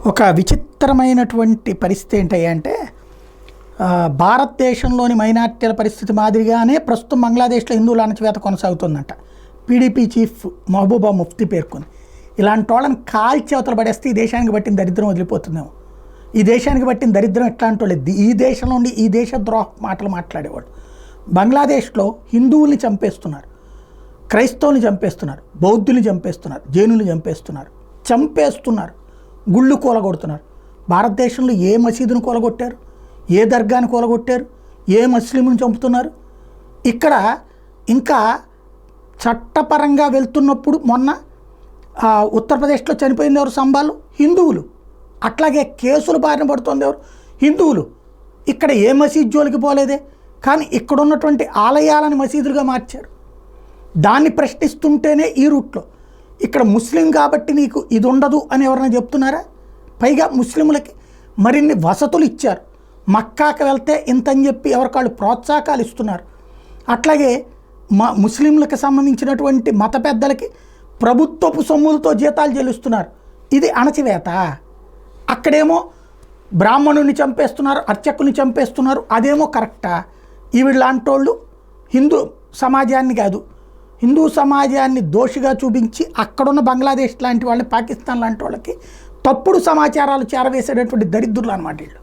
ఒక విచిత్రమైనటువంటి పరిస్థితి ఏంటంటే భారతదేశంలోని మైనార్టీల పరిస్థితి మాదిరిగానే ప్రస్తుతం బంగ్లాదేశ్లో హిందువుల అణచివేత కొనసాగుతుందంట. పీడీపీ చీఫ్ మహబూబా ముఫ్తీ పేర్కొంది. ఇలాంటి వాళ్ళని కాల్చి అవతల పడేస్తే ఈ దేశానికి పట్టిన దరిద్రం వదిలిపోతుందేమో. ఈ దేశానికి పట్టిన దరిద్రం ఎట్లాంటి వాళ్ళు, ఈ దేశంలో ఉండి ఈ దేశ ద్రోహ మాటలు మాట్లాడేవాళ్ళు. బంగ్లాదేశ్లో హిందువుల్ని చంపేస్తున్నారు, క్రైస్తవుల్ని చంపేస్తున్నారు, బౌద్ధుల్ని చంపేస్తున్నారు, జైనుల్ని చంపేస్తున్నారు, గుళ్ళు కూలగొడుతున్నారు. భారతదేశంలో ఏ మసీదును కూలగొట్టారు, ఏ దర్గాను కూలగొట్టారు, ఏ ముస్లింను చంపుతున్నారు? ఇక్కడ ఇంకా చట్టపరంగా వెళ్తున్నప్పుడు మొన్న ఉత్తరప్రదేశ్లో చనిపోయింది ఎవరు? సంబాలు హిందువులు. అట్లాగే కేసులు బారిన పడుతుంది ఎవరు? హిందువులు. ఇక్కడ ఏ మసీద్ జోలికి పోలేదే, కానీ ఇక్కడ ఉన్నటువంటి ఆలయాలను మసీదులుగా మార్చారు. దాన్ని ప్రశ్నిస్తుంటేనే ఈ రూట్లో ఇక్కడ ముస్లిం కాబట్టి నీకు ఇది ఉండదు అని ఎవరైనా చెప్తున్నారా? పైగా ముస్లింలకి మరిన్ని వసతులు ఇచ్చారు. మక్కాకి వెళ్తే ఇంతని చెప్పి ఎవరికాళ్ళు ప్రోత్సాహకాలు ఇస్తున్నారు. అట్లాగే ముస్లింలకు సంబంధించినటువంటి మత పెద్దలకి ప్రభుత్వపు సొమ్ములతో జీతాలు చెల్లిస్తున్నారు. ఇది అణచివేత. అక్కడేమో బ్రాహ్మణుని చంపేస్తున్నారు, అర్చకుని చంపేస్తున్నారు. అదేమో కరెక్టా? వీళ్ళంటి వాళ్ళు హిందూ సమాజాన్ని కాదు, హిందూ సమాజాన్ని దోషిగా చూపించి అక్కడున్న బంగ్లాదేశ్ లాంటి వాళ్ళని, పాకిస్తాన్ లాంటి వాళ్ళకి తప్పుడు సమాచారాలు చేరవేసేటటువంటి దరిద్రులు అన్నమాట వీళ్ళు.